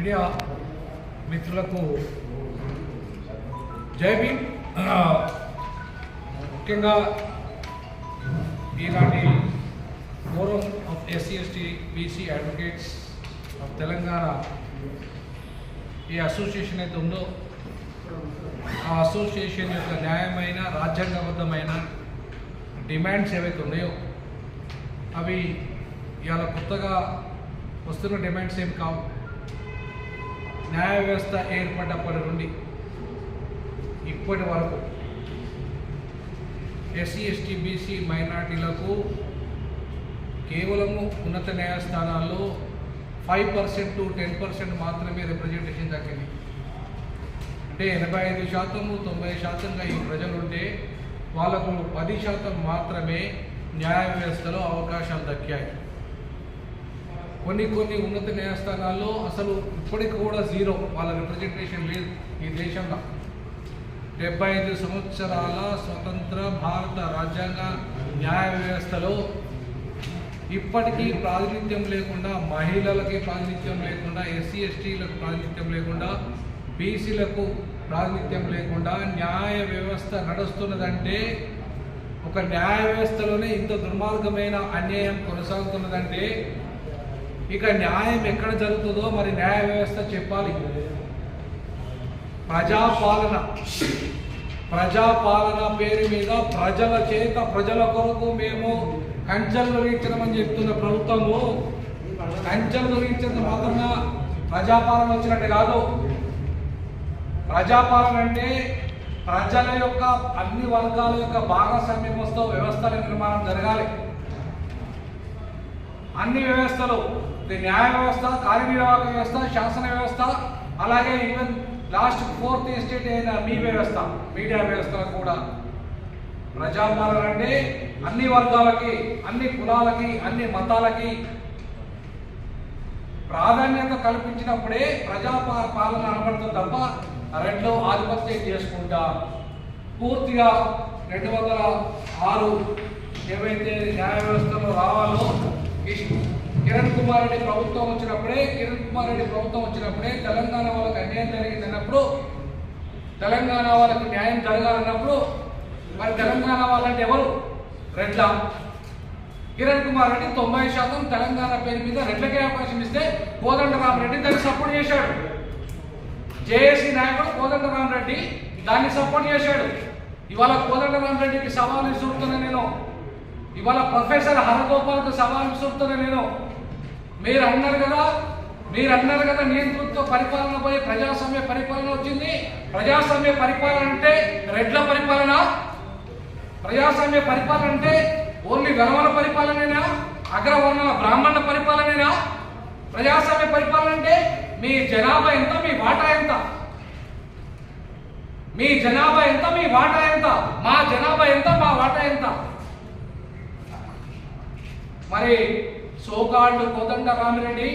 Media మిత్రులకు జై భీమ్. ముఖ్యంగా ఈనాటి forum of SC/ST BC advocates of Telangana ఈ అసోసియేషన్ అయితే ఉందో ఆ అసోసియేషన్ యొక్క న్యాయమైన రాజ్యాంగబద్ధమైన డిమాండ్స్ ఏవైతే ఉన్నాయో అవి ఇవాళ కొత్తగా వస్తున్న డిమాండ్స్ ఏం కావు. న్యాయ వ్యవస్థ ఏర్పడ్డప్పటి నుండి ఇప్పటి వరకు SC/ST BC మైనార్టీలకు కేవలము ఉన్నత న్యాయస్థానాల్లో 5% to 10% మాత్రమే రిప్రజెంటేషన్ దక్కింది. అంటే 85% 90%గా ఈ ప్రజలుంటే వాళ్ళకు 10% మాత్రమే న్యాయ వ్యవస్థలో అవకాశాలు దక్కాయి. కొన్ని ఉన్నత న్యాయస్థానాల్లో అసలు ఇప్పటికి కూడా జీరో, వాళ్ళ రిప్రజెంటేషన్ లేదు. ఈ దేశంలో 75 సంవత్సరాల స్వతంత్ర భారత రాజ్యాంగ న్యాయ వ్యవస్థలో ఇప్పటికీ ప్రాతినిధ్యం లేకుండా, మహిళలకి ప్రాతినిధ్యం లేకుండా, SC/STలకు ప్రాతినిధ్యం లేకుండా, BCలకు ప్రాతినిధ్యం లేకుండా న్యాయ వ్యవస్థ నడుస్తున్నదంటే, ఒక న్యాయ వ్యవస్థలోనే ఇంత దుర్మార్గమైన అన్యాయం కొనసాగుతున్నదంటే ఇక న్యాయం ఎక్కడ జరుగుతుందో మరి న్యాయ వ్యవస్థ చెప్పాలి. ప్రజాపాలన పేరు మీద ప్రజల చేత ప్రజల కొరకు మేము కంచెలు తొలగించడమని చెప్తున్న ప్రభుత్వము కంచెలు తొలగించడం మాత్రమే ప్రజాపాలన వచ్చినట్టు కాదు. ప్రజాపాలన అంటే ప్రజల యొక్క అన్ని వర్గాల యొక్క భాగస్వామ్యంతో వ్యవస్థల నిర్మాణం జరగాలి. అన్ని వ్యవస్థలు, న్యాయ వ్యవస్థ, కార్యనిర్వాహక వ్యవస్థ, శాసన వ్యవస్థ, అలాగే ఈవెన్ లాస్ట్ 4th ఎస్టేట్ అయిన మీడియా వ్యవస్థలకు కూడా ప్రజాపాలన అంటే అన్ని వర్గాలకి, అన్ని కులాలకి, అన్ని మతాలకి ప్రాధాన్యత కల్పించినప్పుడే ప్రజాపాలన అనబడుతుంది తప్ప రెండో ఆధిపత్యం చేసుకుంటా పూర్తిగా 206 ఏవైతే న్యాయ వ్యవస్థలో రావాలో కిరణ్ కుమార్ రెడ్డి ప్రభుత్వం వచ్చినప్పుడే తెలంగాణ వాళ్ళకి అన్యాయం జరిగిందన్నప్పుడు, తెలంగాణ వాళ్ళకి న్యాయం జరగాలన్నప్పుడు మరి తెలంగాణ వాళ్ళంటే ఎవరు? రెడ్ల. కిరణ్ కుమార్ రెడ్డి 90% తెలంగాణ పేరు మీద రెడ్లకే అవకాశం ఇస్తే కోదండరామరెడ్డి దాన్ని సపోర్ట్ చేశాడు. జేఏసీ నాయకుడు కోదండరామరెడ్డి దాన్ని సపోర్ట్ చేశాడు. ఇవాళ కోదండరామరెడ్డికి సవాలు విసురుతున్నా నేను, ఇవాళ ప్రొఫెసర్ హరగోపాల్కు సవాలు విసురుతున్నా నేను. మీరు అన్నారు కదా నియంతృత్వ పరిపాలన పోయి ప్రజాస్వామ్య పరిపాలన వచ్చింది. ప్రజాస్వామ్య పరిపాలన అంటే రెడ్ల పరిపాలన? ప్రజాస్వామ్య పరిపాలన అంటే ఓన్లీ వెలవల పరిపాలనేనా? అగ్రవర్ణాల బ్రాహ్మణ పరిపాలనేనా? ప్రజాస్వామ్య పరిపాలన అంటే మీ జనాభా ఎంత, మీ వాటా ఎంత? మీ జనాభా ఎంత, మీ వాటా ఎంత? మా జనాభా ఎంత, మా వాటా ఎంత? మరి సోకాళ్ళు కోదండరామిరెడ్డి,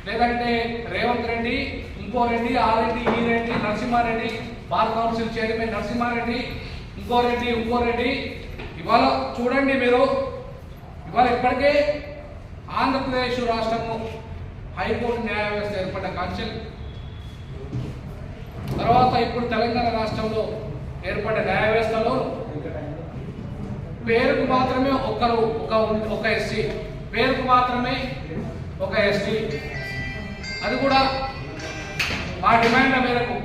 లేదంటే రేవంత్ రెడ్డి, ఇంకో రెడ్డి, ఆ రెడ్డి, ఈ Reddy, Narasimhareddy, bar council chairman Narasimhareddy, ఇంకో రెడ్డి, ఇవాళ చూడండి మీరు, ఇవాళ ఇప్పటికే ఆంధ్రప్రదేశ్ రాష్ట్రము హైకోర్టు న్యాయ వ్యవస్థ ఏర్పడ్డ కాన్సెల్ తర్వాత ఇప్పుడు తెలంగాణ రాష్ట్రంలో ఏర్పడ్డ న్యాయ వ్యవస్థలో పేరుకు మాత్రమే ఒక SC, పేరుకు మాత్రమే ఒక ST, అది కూడా మా డిమాండ్ల మేరకు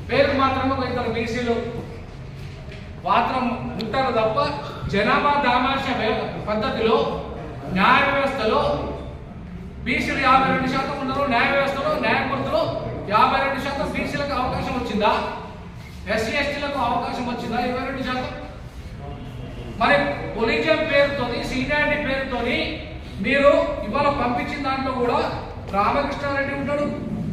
పేరుకు మాత్రమే ఒక 2 BCలు మాత్రం ఉంటారు తప్ప జనాభా దామాష పద్ధతిలో న్యాయ వ్యవస్థలో BCలు 52% ఉన్నారు. న్యాయ వ్యవస్థలో న్యాయమూర్తులు 52% BCలకు అవకాశం వచ్చిందా? SC/STలకు అవకాశం వచ్చిందా 22%? మరి కొలీజియం పేరుతోని, సీనియారిటీ పేరుతోని మీరు ఇవాళ పంపించిన దాంట్లో కూడా రామకృష్ణారెడ్డి ఉంటాడు,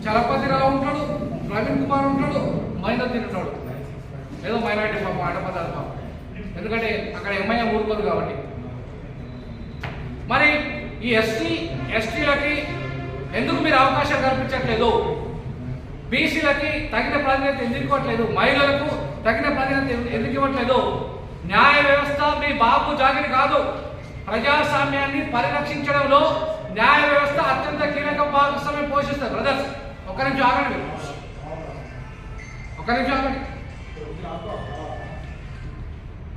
చలపతిరావు ఉంటాడు, ప్రవీణ్ కుమార్ ఉంటాడు, మైనార్టీ ఉంటాడు. ఏదో మైనార్టీ పాపం ఆడపదాలు పాపం, ఎందుకంటే అక్కడ ఎంఐఎం ఊరుకోరు కాబట్టి. మరి ఈ SC/STలకి ఎందుకు మీరు అవకాశం కల్పించట్లేదు? BCలకి తగిన ప్రాధాన్యత ఎందుకు ఇవ్వట్లేదు? మహిళలకు తగిన ప్రాధాన్యత ఎందుకు ఇవ్వట్లేదు? న్యాయ వ్యవస్థ మీ బాబు జాగిరి కాదు. ప్రజాస్వామ్యాన్ని పరిరక్షించడంలో న్యాయ వ్యవస్థ అత్యంత కీలక భాగస్వామ్యం పోషిస్తుంది. బ్రదర్స్ ఒక నిమిషం ఆగండి.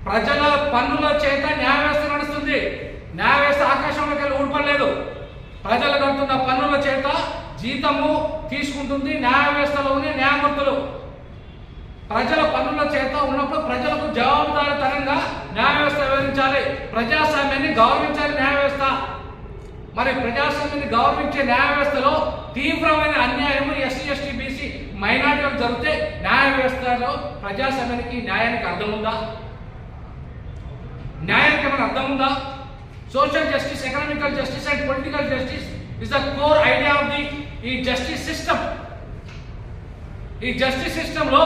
ప్రజల పన్నుల చేత న్యాయ వ్యవస్థ నడుస్తుంది. న్యాయ వ్యవస్థ ఆకాశంలోకి వెళ్ళి ఊడిపడలేదు. ప్రజలు కడుతున్న పన్నుల చేత జీతము తీసుకుంటుంది న్యాయ వ్యవస్థలోని న్యాయమూర్తులు. ప్రజల పన్నుల చేత ఉన్నప్పుడు ప్రజలకు జవాబుదారీతనంగా న్యాయ వ్యవస్థ వివరించాలి. ప్రజాస్వామ్యాన్ని గౌరవించాలి న్యాయ వ్యవస్థ. మరి ప్రజాస్వామ్యాన్ని గౌరవించే న్యాయ వ్యవస్థలో తీవ్రమైన అన్యాయము ఎస్సీ ఎస్టీ బీసీ మైనార్టీలకు జరిగితే న్యాయ వ్యవస్థలో ప్రజాస్వామ్యానికి న్యాయానికి అర్థం ఉందా? న్యాయానికి ఏమైనా అర్థం ఉందా? Social justice, economical justice and political justice is the core idea of the ఈ జస్టిస్ సిస్టమ్. ఈ జస్టిస్ సిస్టంలో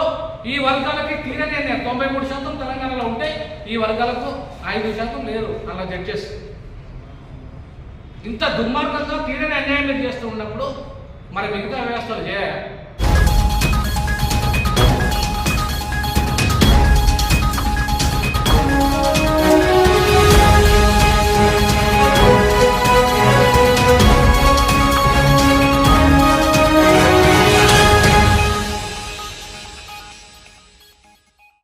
ఈ వర్గాలకి తీరని అన్యాయం 93% తెలంగాణలో ఉంటే ఈ వర్గాలకు 5% లేరు అలా జడ్జెస్. ఇంత దుర్మార్గంగా తీరని అన్యాయం చేస్తూ ఉన్నప్పుడు మరి మిగతా వ్యవస్థలు చేయాలి.